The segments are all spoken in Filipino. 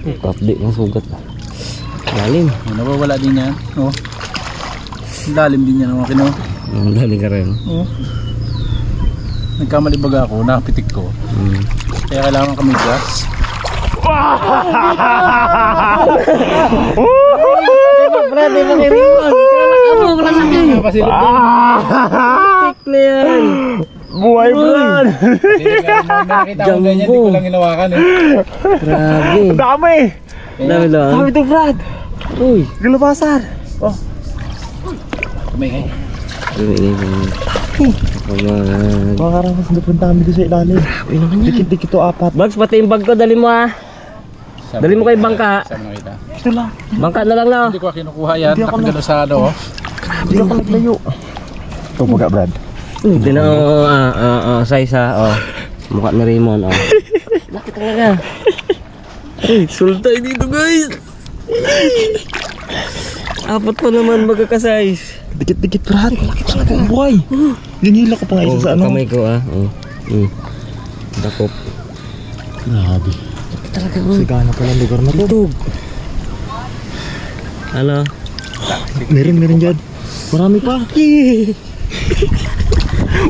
Update ng sugat. Lalim. Nawawala din yan. Oh. Lalim din yan. Okay, no? Lalim ka rin. Oh. Nagkamali baga ako, nakapitik ko. Kaya kailangan kami gas. Brad, di ba kiriwan? Abo, wala sa akin. Tik na yan. Buhay Brad. Nakita ko ganyan, di ko lang hinawakan eh. Grabe. Dami. Dami lang. Dami ito Brad. Uy. Galabasan. Oh. Kumingay. Makakaramas na punta kami doon sa ilalim. Dikit-dikit ito apat. Bags, pati yung bag ko, dali mo ah. Dali mo kay bangka. Saan nakita? Ito lang. Bangka na lang na. Hindi ko kinukuha yan. Nakagano sa ano. Hindi ako naglayo. Ito baga Brad. Hindi na, size ha. Mukha ni Raymond, Laki talaga. Sultay dito guys. Apat pa naman magkakasize. Dikit-dikit Brad. Laki talaga ang buhay. Linila ko pa nga isa sa ano. Kamay ko Dakop. Grabe. Laki talaga. Sigana pa ng lugar na to. Ano? Meron dyan. Marami pa.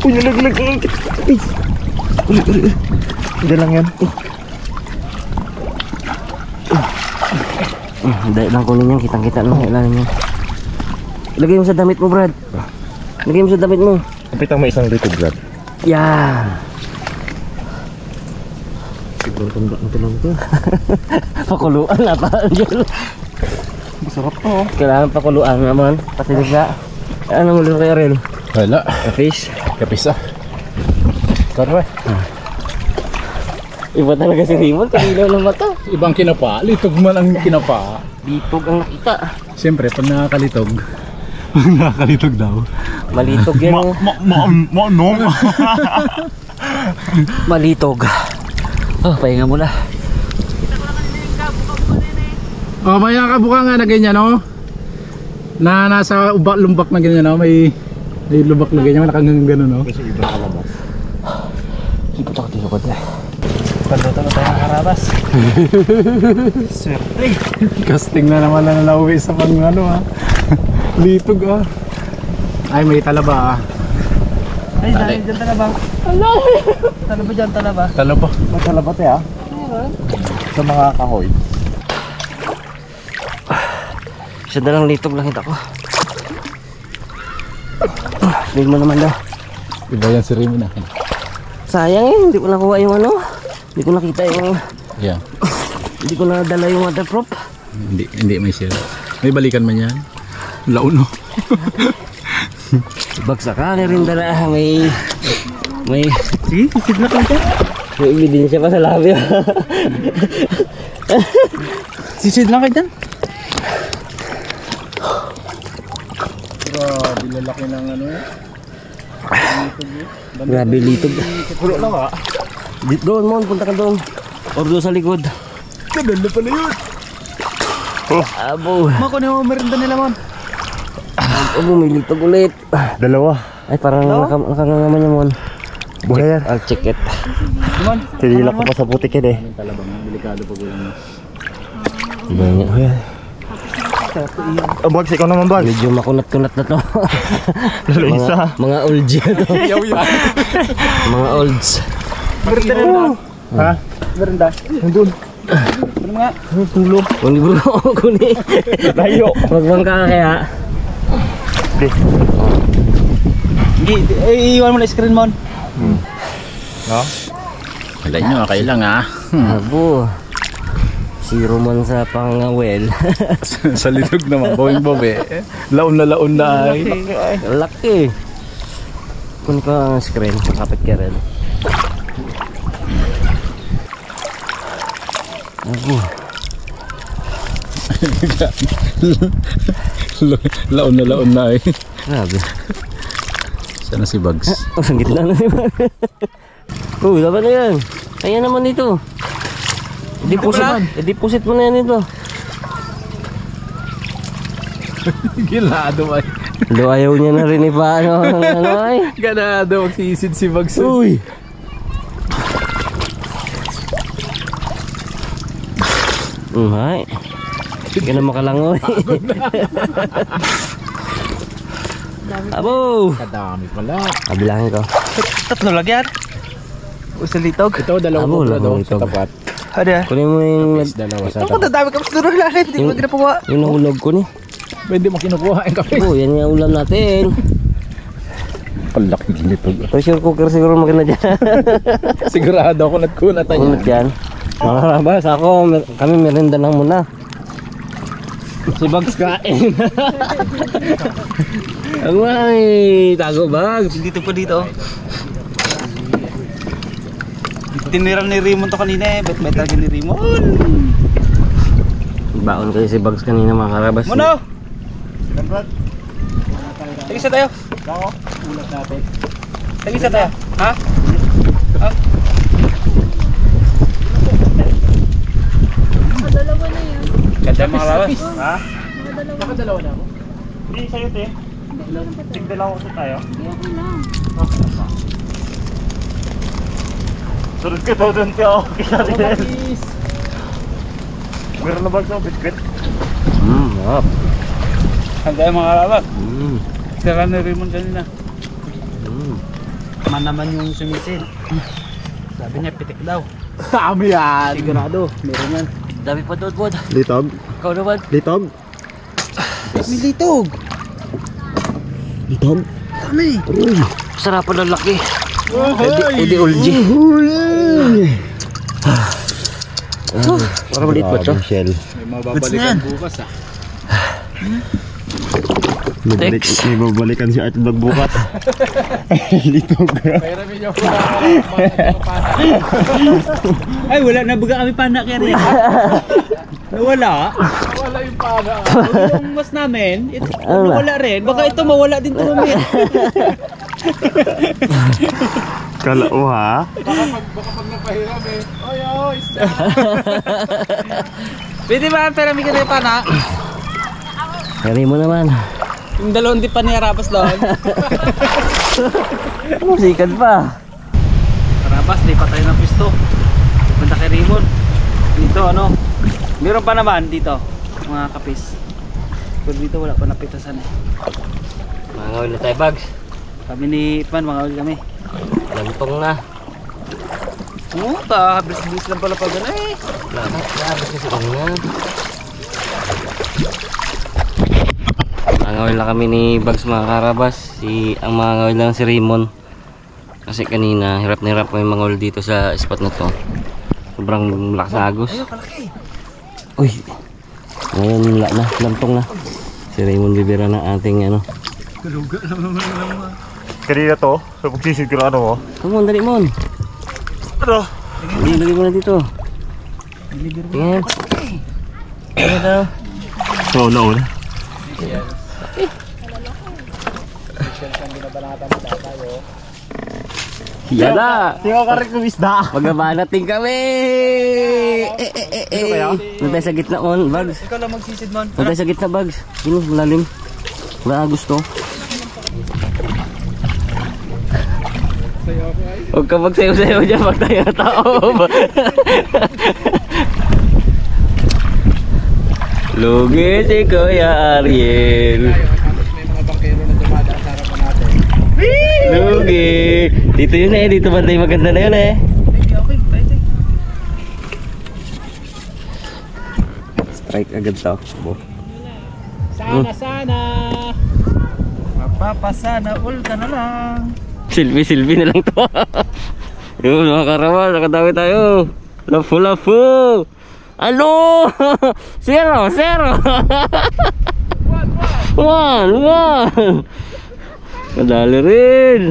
Uy, nalaglag. Hindi lang yan. Dahil lang kunin yan, kitang-kita lang ilalim niya. Ilagay mo sa damit mo, Brad. Ilagay mo sa damit mo. Kapitang may isang dito, Brad. Yan. Siguro tanda na ito lang ito. Pakuluan na pa. Masarap to. Kailangan pakuluan naman. Pasinig ka. Ano mo lang kay Ariel? Wala. Fish. Kapisa. Karwe. Iba talaga si Raymond. Kanilaw ng mata. Ibang kinapa. Litog man ang kinapa. Litog ang nakita. Siyempre, pag nakakalitog. Nakakalitog daw. Malitog yan. No. Malitog. Pahinga muna. Oh, may nakabuka nga na ganyan, no? Na nasa lumbak na ganyan, no? May lubak na ganyan, nakagang gano'n, no? Kasi ibang kalabas. Sipot ako dito ko dyan. Panduto na tayo karabas. Swerte. Casting na naman na nauwi sa pang ano, ha? Litog, ah. Ay, may talaba, ah. Ay, dahil dyan talaba. Talaba dyan, talaba. Talaba. May talaba tayo, ha? Sa mga kahoy. Isa na lang litog lang kita ko. Tignan mo naman daw. Iba yan si Remy na. Sayang eh, hindi ko nakuha yung ano. Hindi ko nakita yung... Yeah. Hindi ko nadala yung waterproof. Hindi may sila. May balikan man yan. Launo. Bagsakan na rin dala. May... Sige, sisid na kanta. May ebidensya pa sa labi. Sisid lang kayo dyan. Grabe, lalaki ng ano. Grabe litog. Pulo lang ha. Doon mo, punta ka doon. Or doon sa likod. Ganda pala yun. Abo. Mako na yung merinda nila man. Abo, may litog ulit. Dalawa. Ay, parang nakangangaman niya mo. Buhay yan. I'll check it. Tinila ko pa sa putik yan eh. Talabang, delikado pag ulang. Iba niya. Buhay yan. Bags, ikaw naman Bags. Medyo makunat-kunat na to. Lalo isa. Mga olds yan to. Mga olds. Merinda na. Ha? Merinda. Nandun. Ano nga? Tulog. Kuni bro, kuni. Layo. Magbangka ka kaya. Iwan mo na screen mo. No? Wala nyo, kailang ha. Abo. Zero man sa pangawel. Sa litog naman, bawing babe. Laon na ay. Laki. Kung ko ang screen, kapit ka rin. Abo. Laon na ay. Grabe. Sana si Bugs. Ang gitna na naman. Dapat na yan. Kaya naman dito. I-deposit mo na yan dito. Gilado ay. Lo, ayaw niya na rin iba. Ano ay. Ganado, magsisid si Bugs. Hay. Hindi ka na makalangoy. Abo! Kadami pala. Kabilangin ko. Tatlo lang yan. Usa litog. Ito, dalawang Abo, mukha daw dalawang sa itog. tapat. Ada. Kunin mo yung, Dalawa sa Ito ko tapat. dadami ka sa duro lalim. Hindi ko ginapawa. yung nahulog ko ni. Pwede mo kinukuha yung kape. Abo, yan yung ulam natin. Palaki litog. Pressure cooker siguro maganda dyan. Sigurado ako nagkunatan Unat yan. Mga karabas, kami merenda lang muna. Si Bags kain. Ang may tago Bags. Dito po dito. Tiniram ni Raymond to kanina eh. Bet talaga ni Raymond. Baon kayo si Bags kanina mga karabas. Muno! Tag-isa tayo. Ulat natin. Tag-isa tayo. Ha? Ha? Dalawa na yan. Ganda mga lawas. Ha? Nakadalawa na ako. Hindi sa'yo te. Tigdalawa ko tayo. Okay lang. Surod ka daw doon siya. Okay ka rin. Meron na bag sa biscuit. Hap. Handa mga lawas. Mm. Tira ni Raymond kanina. Mm. Man naman yung sumisid. Sabi niya pitik daw. Dami yan. Sigurado. Meron yan. Dami pa doon po. Litog? Ikaw naman. Litog? May litog. Litog? Dami. Sarapan ng laki. Edi ulji. Para maliit ba ito? Shell. May mababalikan bukas ah. May babalikan si Art Vlog bukas. Litog. Ay wala na baga kami pana kaya rin. Nawala. Wala yung pana. Yung mas namin, ito nawala rin. Baka ito mawala din tumamit. Kalao ha? Baka pag napahiram eh. Oy oy. Pwede ba pera mi kita pana? Kari mo naman. Yung dalawang di pa niya rapas doon. Sikad pa. Rapas, di pa tayo ng pisto. Punta kay Raymond. Dito ano, meron pa naman dito mga kapis. Pero dito wala pa napitasan eh. Mga ngawin na tayo Bags. Kami ni Ipan, mga ulit kami. Lantong na. Oo, habis-bis lang pala pag ano eh. Labas kasi kami na. Mga ngawin lang kami ni Bags mga karabas. Ang mga ngawin lang si Raymond. Kasi kanina hirap na hirap kami mangawil dito sa spot na to. Sobrang lakas na agos. Ayun, kalaki. Uy. Ngayon wala na, lantong na. Si Raymond bibira ng ating ano. Kaluga naman naman. Kanina to, sa pagsisigurado mo. Come on, dali mo. Ano? Lagay mo na dito. Tingnan. Ano daw? So, nauna. Yala! Tingnan ka rin kung isda. Magabanating kami! Doon tayo sa gitna on, Bags. Ikaw lang magsisid man. Doon tayo sa gitna, Bags. Yun, malalim. Wala gusto. Huwag ka magsayo-sayo dyan pag tayo na tao. Lugi si Kuya Ariel. May mga bangkero na dumadaan sa harapan natin. Lugi. Dito yun eh, dito bantay maganda na yun eh. Okay, pwede. Strike agad to. Sana. Mapapasana all ka na lang. Silbi na lang to. Yun mga karawan, nakadami tayo. Lafu. Ano? Zero. One. Madali rin.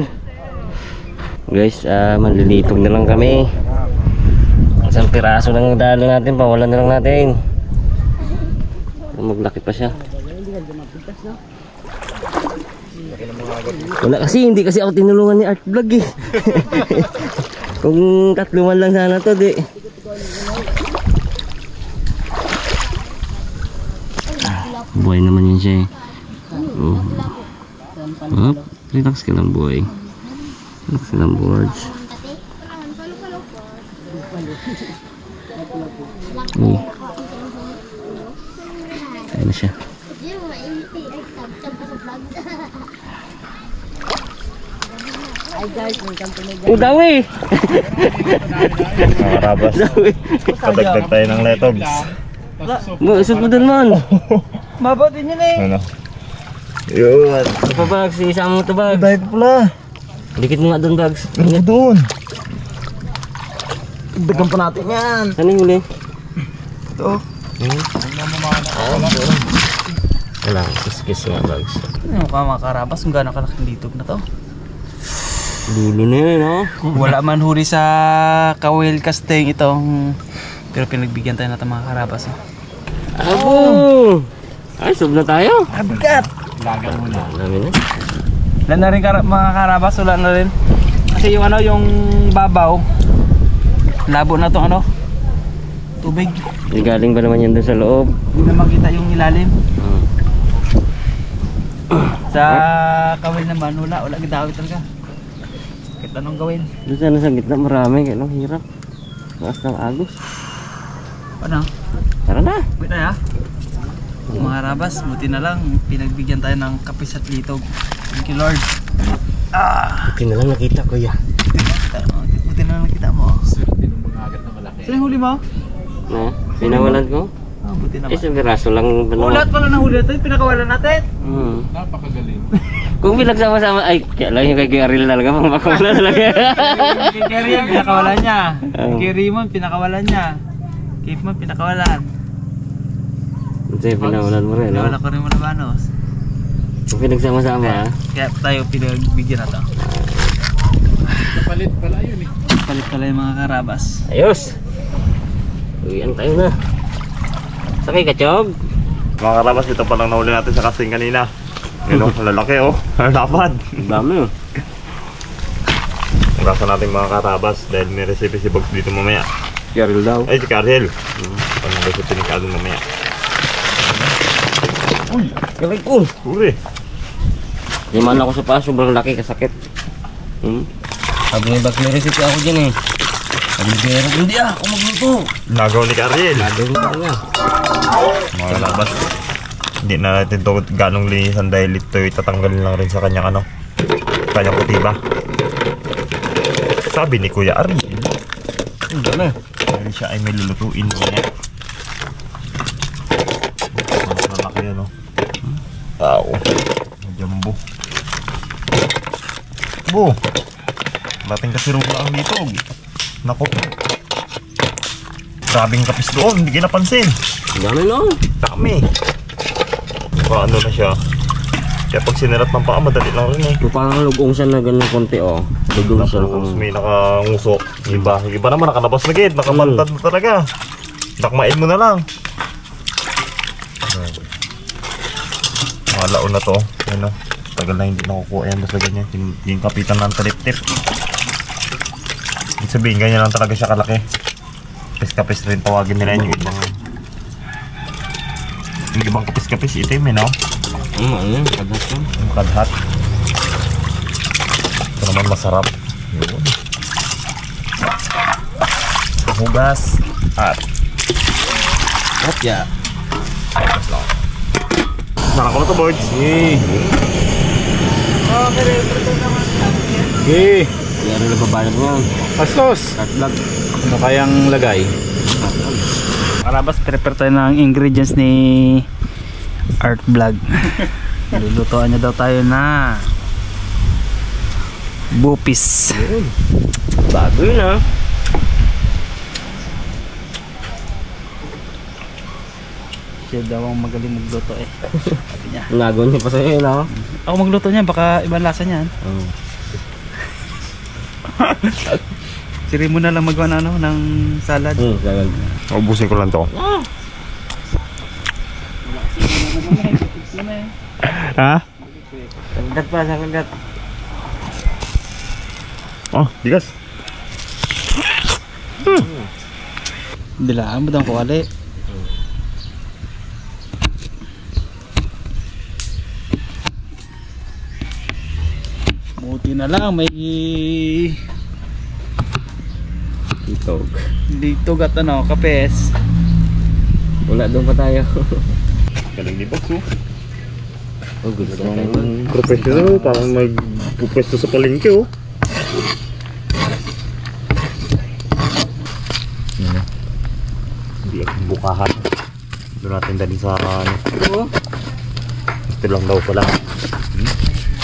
Guys, malilitog na lang kami. Isang piraso lang dalo natin, pawalan na lang natin. Maglaki pa siya. Wala kasi, hindi kasi ako tinulungan ni Art Vlog eh. Kung tatluman lang sana to, di. Buhay naman yun siya eh. Oh. Up, relax ka lang boy. Relax ka lang boards. Ayan na siya. Oh, dawi! Mga karabas, padagdag tayo ng letogs. Isot mo dun man. Mabot din yun eh. Ano? Yun. Ito pa bags, isama mo ito bags. Dahil pala. Dikit mo nga dun bags. Ano doon? Dagdagan pa natin yan. Saan yung huli? Ito. Wala, kiss nga bags. Ano ka mga karabas kung gaano kalaking litog na to? Dulo na yun, no? Wala man huli sa kawil casting itong, pero pinagbigyan tayo natin mga karabas. Abo! Ay, sub na tayo. Abigat! Laga muna. Dami na. Wala na rin mga karabas, wala na rin. Kasi yung ano, yung babaw, labo na tong ano, tubig. Galing ba naman yan doon sa loob? Hindi na makita yung ilalim. Sa kawil naman, wala gidawit talaga. Kahit anong gawin. Doon sana sa gitna marami, kaya lang hirap. Taas ng agos. Ano? Tara na. Wait tayo ha. Mga karabas, buti na lang pinagbigyan tayo ng kapis at litog. Thank you Lord. Buti na lang nakita ko ya. Buti na lang nakita mo. Swerte ng mga agat na malaki. Saan yung huli mo? Na, pinawalan ko. Buti naman. Isang biraso lang. Lahat pala ng huli natin, pinakawalan natin. Napakagaling. Kung pinagsama-sama, ay, kaya lang yung kay Ariel talaga, mga makawala talaga. Kay Kerry yan, pinakawalan niya. Oh. Kay Raymond, pinakawalan niya. Kay Raymond, pinakawalan. Kasi pinawalan mo rin, no? Pinawala ko rin mo na banos. Kung pinagsama-sama, Kaya tayo pinagbigyan na to. Kapalit pala yun eh. Palit pala yung mga karabas. ayos! Uwian tayo na. Sakay ka, Chog? Mga karabas, ito pa lang nahuli natin sa casting kanina. Yun o, lalaki o. Lapad. Ang dami, oh. Ugasan natin mga karabas dahil may recipe si Bugs dito mamaya. Si Ariel daw. Ay, si Karel. Ano recipe ni Karel mamaya? Galing ko! Uri. Di man ako sa paa, sobrang laki, kasakit. Sabi ni Bags, may recipe ako dyan eh. Sabi ni Pero, hindi ako magluto. Nagaw ni Karel. Lagay mo talaga. Mga karabas, hindi na natin ito ganong linisan dahil ito itatanggalin lang rin sa kanyang ano, kanyang kutiba. Sabi ni Kuya Ariel, Hindi na. dahil siya ay may lulutuin niya. Mas lalaki yan o. Tao. Jumbo. Bo. Dating kasi rula ang litog. Nako. Grabing kapis doon, hindi kinapansin. Ang dami no. Dami. Ano na siya. Kaya pag sinirat ng paa, madali lang rin eh. Yung parang lugong siya na ganun konti oh. Lugong siya Tapos ng... may nakanguso. Iba naman nakalabas na gid, nakabantad na talaga. Dakmain mo na lang. Mga laon na to. Ano, tagal na hindi nakukuha yan basta ganyan. Yung kapitan ng talip-tip. Ibig sabihin, ganyan lang talaga siya kalaki. Kapis-kapis rin tawagin nila yun, yung ibang kapis-kapis itim eh, no? Ano yun? Kadhat yun. Yung kadhat. Ito naman masarap. Yun. Hugas. At Hotya. hugas lang. Sarap ko na to, boys. Okay. Okay. Si Ariel na babayad mo yan. Pastos. Tatlag. Ano kayang lagay? Karabas, prepare tayo ng ingredients ni Art Vlog. Lulutuan niya daw tayo na bupis. Bago yun ah. Siya daw ang magaling magluto eh. Sabi niya. Nagawa niya pa sa'yo no? Ako magluto niya, baka ibang lasa niyan. Oo. Siri mo na lang magawa ng, ano, ng salad. Salad. Ubusin ko lang to. Ha? Kagat pa, sa kagat. Oh, bigas. Dilaan mo daw ko wali. Buti na lang may Litog. Litog at ano, kapes. Wala doon pa tayo. Galing ni Bags, oh. Oh, good sa tayo. Professional, parang magpupwesto sa palengke, oh. Hindi ako bukahan. Doon natin dali sa ano. Oo. Ito lang daw pala.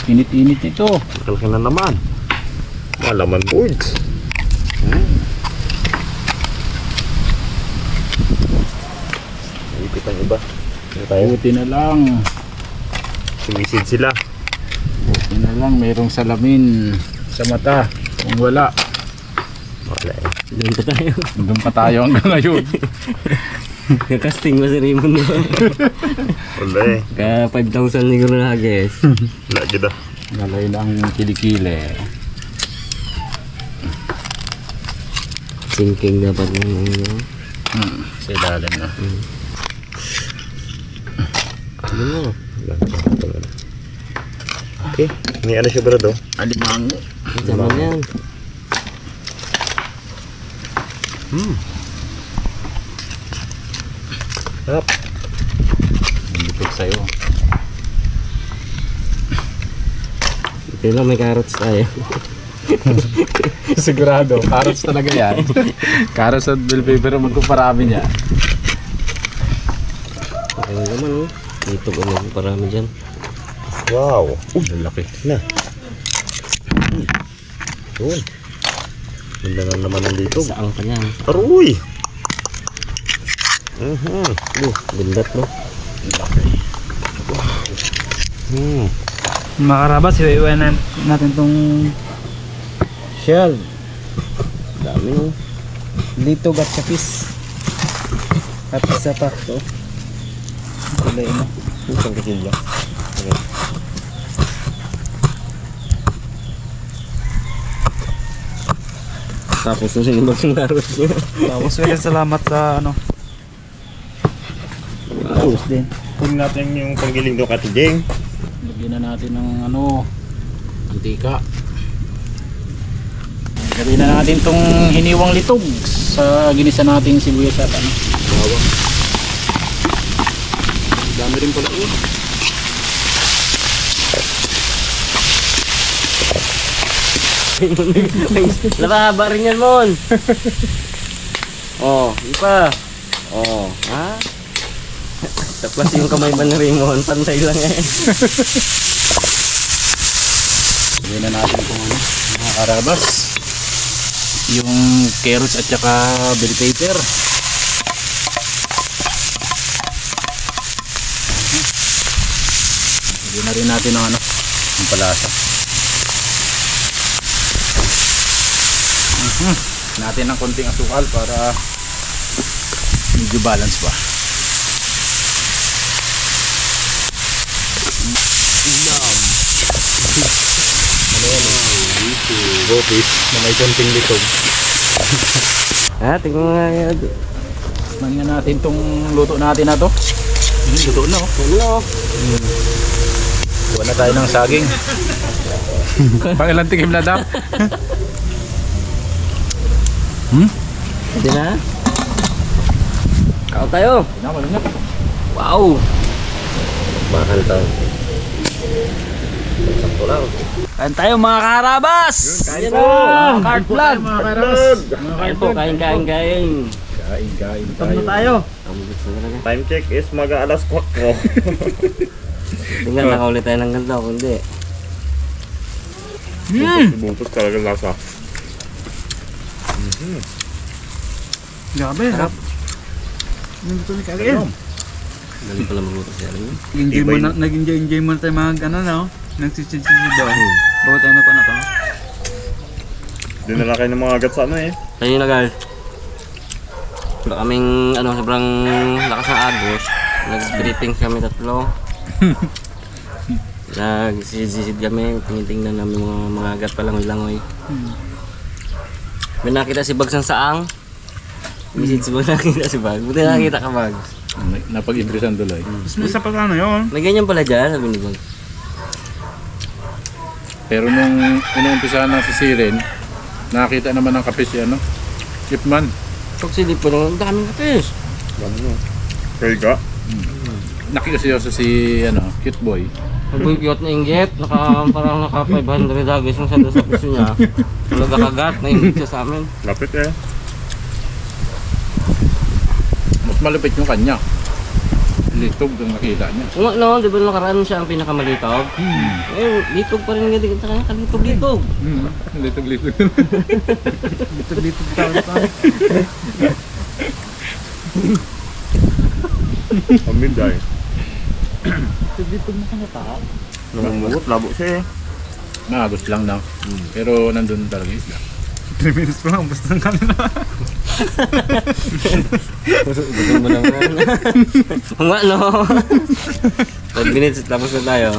Init-init ito. Kalaki na naman. Malaman boards. Ipit ang iba. Ano tayo? Buti na lang. Sumisid sila. Buti na lang mayroong salamin sa mata. Kung wala, Wala eh. Doon pa tayo. doon pa tayo hanggang ngayon. Kakasting mo si Raymond doon. Wala eh. Ka 5,000 siguro na guys. Wala dyan ah. Nalay na ang kilikili. Sinking dapat mo. Sa ilalim na. Ano mo? Okay. May ano siya brado? Alimango. Zaman yan. Sarap. Lipit sa'yo. Ito lang may carrots tayo. Sigurado. Carrots talaga yan. Carrots at bell pepper ang magkuparami niya. Okay naman oh. Dito ko parami dyan. Wow. Lalaki. Na. Yun. Ganda na naman nandito. Saan ka niyan? Aroy! Gundat no? Mga karabas, iwan natin tong shell. Dami no? Litog at kapis. At isa pa to. Kulay na. Isang kasilya. Okay. Tapos na sinibag yung carrots niya. Tapos wala salamat sa ano. Tapos din. Kung natin yung panggiling doon kati Jeng. Lagyan na natin ng ano, antika. Lagyan na natin tong hiniwang litog sa ginisa nating sibuyas at ano, bawang. Dami rin pala yun. Labahaba rin yan, Mon. Oh, ipa. Oh, ha? Tapos yung kamay ba ni Raymond, pantay lang eh. Lagyan na natin kung ano, mga karabas. Yung carrots at saka bell pepper. Lagyan na rin natin ng ano, yung palasa. Natin ng konting asukal para medyo balance pa. Ano yan? Gopis na may konting litog. Ha, tingnan mo nga yan. Tikman nga natin tong luto natin na to. Luto na oh. Ano? Kuha na tayo ng saging. Pangilang tikim na daw. Hindi na? Kao tayo. Naman na. Wow! Bakal tayo. Sakto lang. Kain tayo mga karabas! Kain po! Card vlog! Mga karas. Kain po, kain. Kain Ito na tayo. Ang gusto talaga. Time check is mag-aalas 4. Tingnan, nakaulit tayo ng ganito. Kundi. Buntot talaga lasa. Grabe, harap. Nandito ni Kagin. Galing pala magluto siya rin. Nag-enjoy mo na tayo mga ano no? Nagsisid-sid daw. Bago tayo na to. Doon na lang kayo ng mga agat sa ano eh. Tayo na guys. Wala kaming sobrang lakas ng agos. Nag-briefing kami tatlo. Nagsisid kami. Tinitingnan namin mga agat pa langoy-langoy. May nakita si Bags ng saang. Misid si Bags nakita si Bags. Buti nakita ka Bags. Napag-interesan tuloy. Mas may isa pa ano yun? May ganyan pala dyan, sabi ni Bags. Pero nung inuumpisahan na si Siren, nakita naman ng kape si ano, Chipman. Pag silip po naman, ang daming kapis. Ano? Kaya ka? Nakikasiyoso si cute boy. Nagbugyot na inggit, parang naka 500 agis yung sa piso niya. Talaga kagat, nainggit siya sa amin. Lapit eh. Mas malupit yung kanya. Litog ang nakita niya. Kung ano, di ba nakaraan siya ang pinakamalitaw? Eh, litog pa rin nga din. Litog-litog. Litog-litog. Dito tayo pa. Amid ay. Dito mo ka na ta. Namumugot, labo siya eh. Maagos lang na. Pero nandun talaga isla. 3 minutes pa lang, basta ng kanila. Gusto mo naman. Kung ano. 5 minutes, tapos na tayo.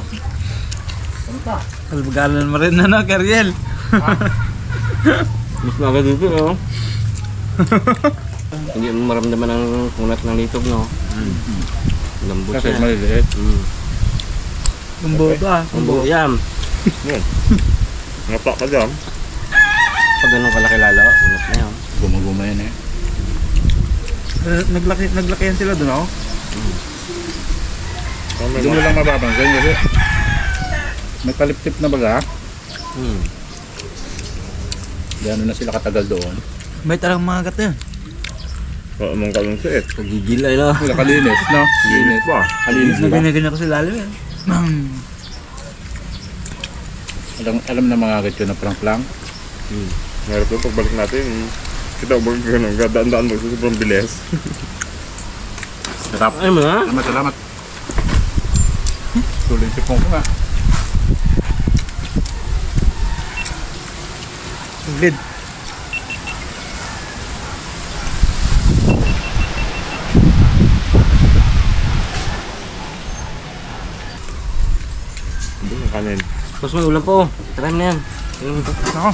Kalbagalan mo rin na Kariel. Mas maga dito, no? Hindi mo maramdaman ang kunat ng litog, no? Lambot Kasi siya. maliliit. Lumbo ba? Ang buo yan. Yan. Ngapa ka dyan. Pag ganun kalaki lalo, kunat na yun. Gumaguma yan eh. Naglaki yan sila doon ako. Hindi mo lang mapapansin kasi may palip-tip na baga. Gano'n na sila katagal doon. May tarang mga gat yan. Amang kalong siit. Pagigil ay, no? Wala kalinis, no? Linis pa. Kalinis Na ba? ganyan ko sa lalim yan. Alam na mga agad yun na prank-lang. Meron po pagbalik natin. Kita ko gano'n. Daan-daan mo. Sobrang bilis. Sarap. Ay mo na? Salamat. Tuloy si Pong ko nga. Gid. Hindi ang kanin. Tapos may ulam po. Try mo na yan. Inom ito. Ako.